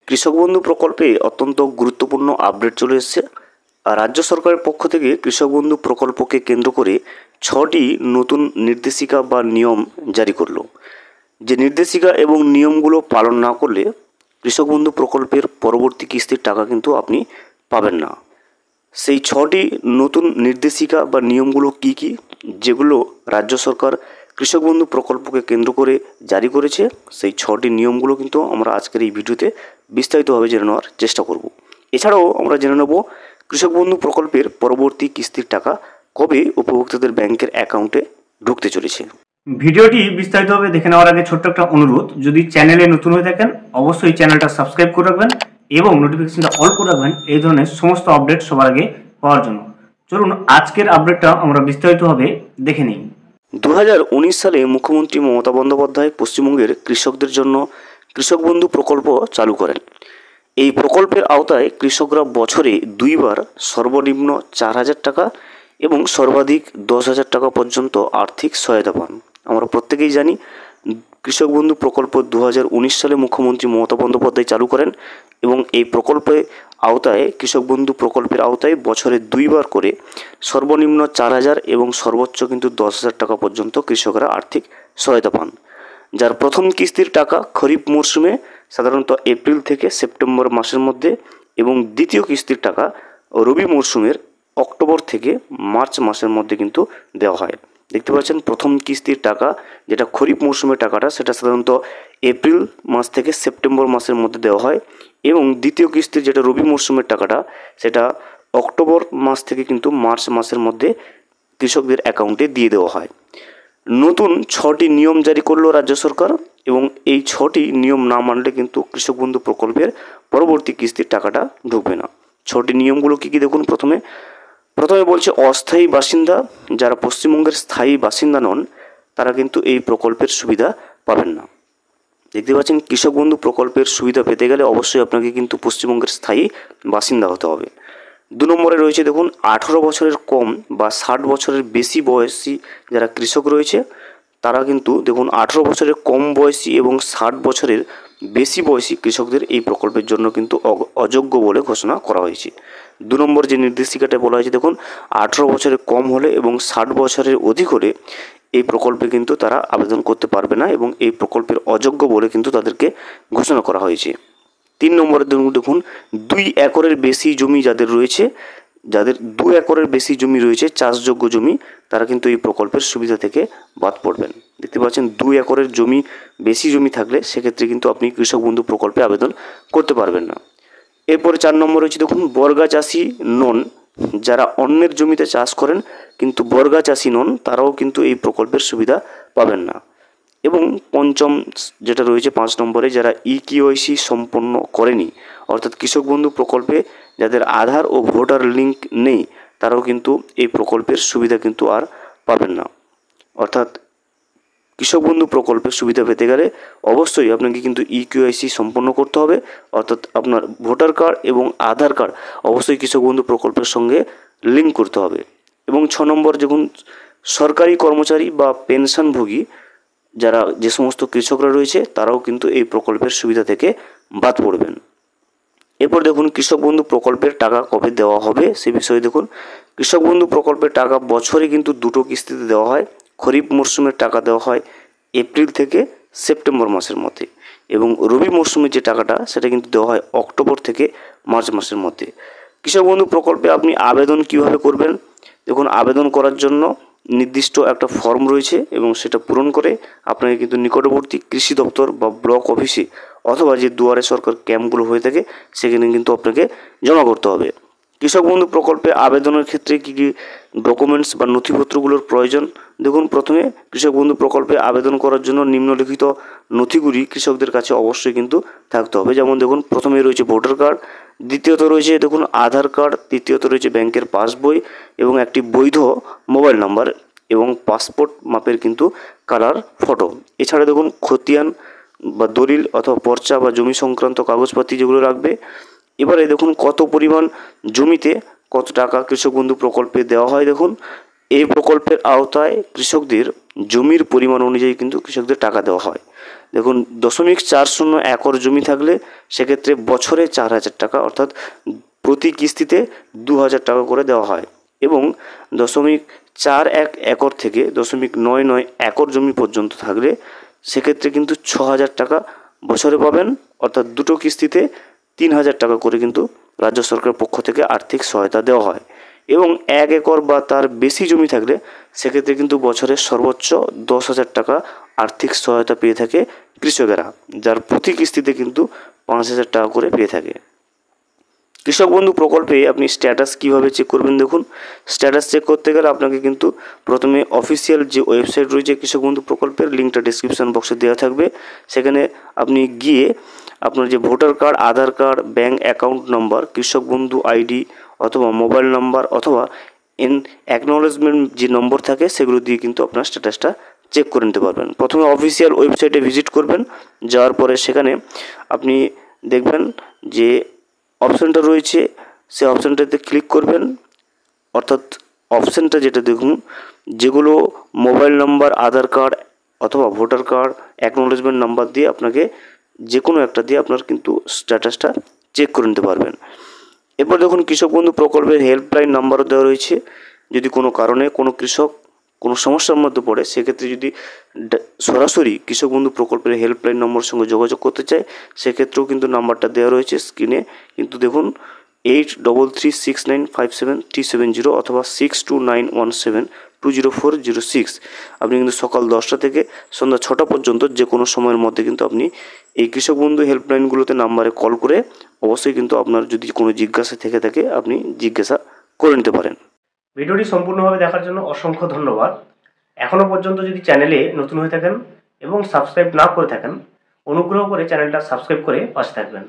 কৃষক বন্ধু প্রকল্পে অত্যন্ত গুরুত্বপূর্ণ আপডেট চলে এসেছে। আর রাজ্য সরকারের পক্ষ থেকে কৃষক বন্ধু প্রকল্পকে কেন্দ্র করে 6টি নতুন নির্দেশিকা বা নিয়ম জারি করলো। যে নির্দেশিকা এবং নিয়মগুলো পালন না করলে কৃষক বন্ধু প্রকল্পের পরবর্তী কিস্তির টাকা কিন্তু আপনি পাবেন না। সেই 6টি নতুন নির্দেশিকা বা নিয়মগুলো কি কি, যেগুলো রাজ্য সরকার কৃষক বন্ধু প্রকল্পকে কেন্দ্র করে জারি করেছে, সেই 6টি নিয়মগুলো কিন্তু আমরা আজকের এই ভিডিওতে বিস্তারিতভাবে জেনে নেওয়ার চেষ্টা করব। এছাড়াও আমরা জেনে নেব কৃষক বন্ধু প্রকল্পের পরবর্তী কিস্তির টাকা কবে উপভোক্তাদের ব্যাংকের অ্যাকাউন্টে ঢুকতে চলেছে। ভিডিওটি বিস্তারিতভাবে দেখে নেওয়ার আগে ছোট্ট একটা অনুরোধ, যদি চ্যানেলে নতুন হয়ে থাকেন অবশ্যই চ্যানেলটা সাবস্ক্রাইব করে রাখবেন এবং নোটিফিকেশনটা অল করে রাখবেন এই ধরনের সমস্ত আপডেট সবার আগে পাওয়ার জন্য। চলুন আজকের আপডেটটা আমরা বিস্তারিতভাবে দেখে নিই। 2019 সালে মুখ্যমন্ত্রী মমতা বন্দ্যোপাধ্যায় পশ্চিমবঙ্গের কৃষকদের জন্য কৃষক বন্ধু প্রকল্প চালু করেন। এই প্রকল্পের আওতায় কৃষকরা বছরে 2বার সর্বনিম্ন 4,000 টাকা এবং সর্বাধিক 10,000 টাকা পর্যন্ত আর্থিক সহায়তা পান। আমরা প্রত্যেকেই জানি কৃষক বন্ধু প্রকল্প 2019 সালে মুখ্যমন্ত্রী মমতা বন্দ্যোপাধ্যায় চালু করেন এবং এই প্রকল্পের আওতায় কৃষক বন্ধু প্রকল্পের আওতায় বছরে 2বার করে সর্বনিম্ন 4,000 এবং সর্বোচ্চ কিন্তু 10,000 টাকা পর্যন্ত কৃষকরা আর্থিক সহায়তা পান। যার প্রথম কিস্তির টাকা খরিফ মরশুমে সাধারণত এপ্রিল থেকে সেপ্টেম্বর মাসের মধ্যে এবং দ্বিতীয় কিস্তির টাকা রবি মরশুমের অক্টোবর থেকে মার্চ মাসের মধ্যে কিন্তু দেওয়া হয়। দেখতে পাচ্ছেন প্রথম কিস্তির টাকা যেটা খরিফ মরশুমের টাকাটা সেটা সাধারণত এপ্রিল মাস থেকে সেপ্টেম্বর মাসের মধ্যে দেওয়া হয় এবং দ্বিতীয় কিস্তির যেটা রবি মরশুমের টাকাটা সেটা অক্টোবর মাস থেকে কিন্তু মার্চ মাসের মধ্যে কৃষকদের অ্যাকাউন্টে দিয়ে দেওয়া হয়। নতুন 6টি নিয়ম জারি করলো রাজ্য সরকার এবং এই 6টি নিয়ম না মানলে কিন্তু কৃষক বন্ধু প্রকল্পের পরবর্তী কিস্তির টাকাটা ঢুকবে না। 6টি নিয়মগুলো কী কী দেখুন। প্রথমে বলছে অস্থায়ী বাসিন্দা যারা পশ্চিমবঙ্গের স্থায়ী বাসিন্দা নন তারা কিন্তু এই প্রকল্পের সুবিধা পাবেন না। দেখতে পাচ্ছেন কৃষক বন্ধু প্রকল্পের সুবিধা পেতে গেলে অবশ্যই আপনাকে কিন্তু পশ্চিমবঙ্গের স্থায়ী বাসিন্দা হতে হবে। 2 নম্বরে রয়েছে দেখুন 18 বছরের কম বা 60 বছরের বেশি বয়সী যারা কৃষক রয়েছে তারা কিন্তু দেখুন 18 বছরের কম বয়সী এবং 60 বছরের বেশি বয়সী কৃষকদের এই প্রকল্পের জন্য কিন্তু অযোগ্য বলে ঘোষণা করা হয়েছে। 2 নম্বর যে নির্দেশিকাটা বলা হয়েছে দেখুন 18 বছরের কম হলে এবং 60 বছরের অধিক হলে এই প্রকল্পে কিন্তু তারা আবেদন করতে পারবে না এবং এই প্রকল্পের অযোগ্য বলে কিন্তু তাদেরকে ঘোষণা করা হয়েছে। 3 নম্বরে দেখুন 2 একরের বেশি জমি যাদের 2 একরের বেশি জমি রয়েছে চাষযোগ্য জমি তারা কিন্তু এই প্রকল্পের সুবিধা থেকে বাদ পড়বেন। দেখতে পাচ্ছেন 2 একরের বেশি জমি থাকলে সেক্ষেত্রে কিন্তু আপনি কৃষক বন্ধু প্রকল্পে আবেদন করতে পারবেন না। এরপরে 4 নম্বর রয়েছে দেখুন বর্গা চাষি নন যারা অন্যের জমিতে চাষ করেন কিন্তু বর্গা চাষি নন তারাও কিন্তু এই প্রকল্পের সুবিধা পাবেন না। এবং 5ম যেটা রয়েছে 5 নম্বরে যারা ইকেওয়াইসি সম্পন্ন করেনি অর্থাৎ কৃষক বন্ধু প্রকল্পে যাদের আধার ও ভোটার লিঙ্ক নেই তারাও কিন্তু এই প্রকল্পের সুবিধা কিন্তু আর পাবেন না। অর্থাৎ কৃষক বন্ধু প্রকল্পের সুবিধা পেতে গেলে অবশ্যই আপনাকে কিন্তু ইকেওয়াইসি সম্পন্ন করতে হবে, অর্থাৎ আপনার ভোটার কার্ড এবং আধার কার্ড অবশ্যই কৃষক বন্ধু প্রকল্পের সঙ্গে লিঙ্ক করতে হবে। এবং 6 নম্বর দেখুন সরকারি কর্মচারী বা পেনশনভোগী যারা যে সমস্ত কৃষকরা রয়েছে তারাও কিন্তু এই প্রকল্পের সুবিধা থেকে বাদ পড়বেন। এরপর দেখুন কৃষক বন্ধু প্রকল্পের টাকা কবে দেওয়া হবে সে বিষয়ে দেখুন কৃষক বন্ধু প্রকল্পের টাকা বছরে কিন্তু 2টো কিস্তিতে দেওয়া হয়। খরিফ মরশুমের টাকা দেওয়া হয় এপ্রিল থেকে সেপ্টেম্বর মাসের মধ্যে এবং রবি মরশুমের যে টাকাটা সেটা কিন্তু দেওয়া হয় অক্টোবর থেকে মার্চ মাসের মধ্যে। কৃষক বন্ধু প্রকল্পে আপনি আবেদন কিভাবে করবেন দেখুন আবেদন করার জন্য নির্দিষ্ট একটা ফর্ম রয়েছে এবং সেটা পূরণ করে আপনাকে কিন্তু নিকটবর্তী কৃষি দপ্তর বা ব্লক অফিসে অথবা যে দুয়ারে সরকার ক্যাম্পগুলো হয়ে থাকে সেখানে কিন্তু আপনাকে জমা করতে হবে। কৃষক বন্ধু প্রকল্পে আবেদনের ক্ষেত্রে কী কী ডকুমেন্টস বা নথিপত্রগুলোর প্রয়োজন দেখুন প্রথমে কৃষক বন্ধু প্রকল্পে আবেদন করার জন্য নিম্নলিখিত নথিগুলি কৃষকদের কাছে অবশ্যই কিন্তু থাকতে হবে। যেমন দেখুন প্রথমে রয়েছে ভোটার কার্ড, দ্বিতীয়ত রয়েছে দেখুন আধার কার্ড, তৃতীয়ত রয়েছে ব্যাংকের পাসবই এবং একটি বৈধ মোবাইল নাম্বার এবং পাসপোর্ট মাপের কিন্তু কালার ফটো। এছাড়া দেখুন খতিয়ান বা দলিল অথবা পর্চা বা জমি সংক্রান্ত কাগজপাতি যেগুলো রাখবে। এবারে দেখুন কত পরিমাণ জমিতে কত টাকা কৃষক বন্ধু প্রকল্পে দেওয়া হয় দেখুন এই প্রকল্পের আওতায় কৃষকদের জমির পরিমাণ অনুযায়ী কিন্তু কৃষকদের টাকা দেওয়া হয়। দেখুন 0.40 একর জমি থাকলে সেক্ষেত্রে বছরে 4,000 টাকা অর্থাৎ প্রতি কিস্তিতে 2,000 টাকা করে দেওয়া হয় এবং 0.41 একর থেকে 0.99 একর জমি পর্যন্ত থাকলে সেক্ষেত্রে কিন্তু 6,000 টাকা বছরে পাবেন অর্থাৎ দুটো কিস্তিতে 3,000 টাকা করে কিন্তু রাজ্য সরকারের পক্ষ থেকে আর্থিক সহায়তা দেওয়া হয় এবং 1 একর বা তার বেশি জমি থাকলে সেক্ষেত্রে কিন্তু বছরে সর্বোচ্চ 10,000 টাকা আর্থিক সহায়তা পেয়ে থাকে কৃষকেরা, যার প্রতি কিস্তিতে কিন্তু 5,000 টাকা করে পেয়ে থাকে। কৃষক বন্ধু প্রকল্পে আপনি স্ট্যাটাস কিভাবে চেক করবেন? দেখুন, স্ট্যাটাস চেক করতে গেলে আপনাকে কিন্তু প্রথমে অফিসিয়াল যে ওয়েবসাইট রয়েছে কৃষক বন্ধু প্রকল্পের, লিঙ্কটা ডিসক্রিপশন বক্সে দেওয়া থাকবে। সেখানে আপনি গিয়ে আপনার যে ভোটার কার্ড, আধার কার্ড, ব্যাঙ্ক অ্যাকাউন্ট নম্বর, কৃষক বন্ধু আইডি অথবা মোবাইল নাম্বার অথবা অ্যাকনোলেজমেন্ট যে নম্বর থাকে সেগুলো দিয়ে কিন্তু আপনার স্ট্যাটাসটা চেক করে নিতে পারবেন। প্রথমে অফিসিয়াল ওয়েবসাইটে ভিজিট করবেন, যাওয়ার পরে সেখানে আপনি দেখবেন যে অপশানটা রয়েছে, সেই অপশানটাতে ক্লিক করবেন। অর্থাৎ অপশানটা যেটা দেখুন, যেগুলো মোবাইল নাম্বার, আধার কার্ড অথবা ভোটার কার্ড, অ্যাকনোলেজমেন্ট নাম্বার দিয়ে আপনাকে যে কোনো একটা দিয়ে আপনার কিন্তু স্ট্যাটাসটা চেক করে নিতে পারবেন। এরপর দেখুন কৃষক বন্ধু প্রকল্পের হেল্পলাইন নাম্বারও দেওয়া রয়েছে। যদি কোনো কারণে কোনো কৃষক কোনো সমস্যার মধ্যে পড়ে সেক্ষেত্রে যদি সরাসরি কৃষক বন্ধু প্রকল্পের হেল্পলাইন নম্বরের সঙ্গে যোগাযোগ করতে চায় সেক্ষেত্রেও কিন্তু নাম্বারটা দেওয়া রয়েছে স্ক্রিনে। কিন্তু দেখুন 8336957370 অথবা 6291720406। আপনি কিন্তু সকাল 10টা থেকে সন্ধ্যা 6টা পর্যন্ত যে কোনো সময়ের মধ্যে কিন্তু আপনি এই কৃষক বন্ধু হেল্পলাইনগুলোতে নাম্বারে কল করে অবশ্যই কিন্তু আপনার যদি কোনো জিজ্ঞাসা থেকে থাকে আপনি জিজ্ঞাসা করে নিতে পারেন। ভিডিওটি সম্পূর্ণভাবে দেখার জন্য অসংখ্য ধন্যবাদ। এখনও পর্যন্ত যদি চ্যানেলে নতুন হয়ে থাকেন এবং সাবস্ক্রাইব না করে থাকেন, অনুগ্রহ করে চ্যানেলটা সাবস্ক্রাইব করে পাশে থাকবেন।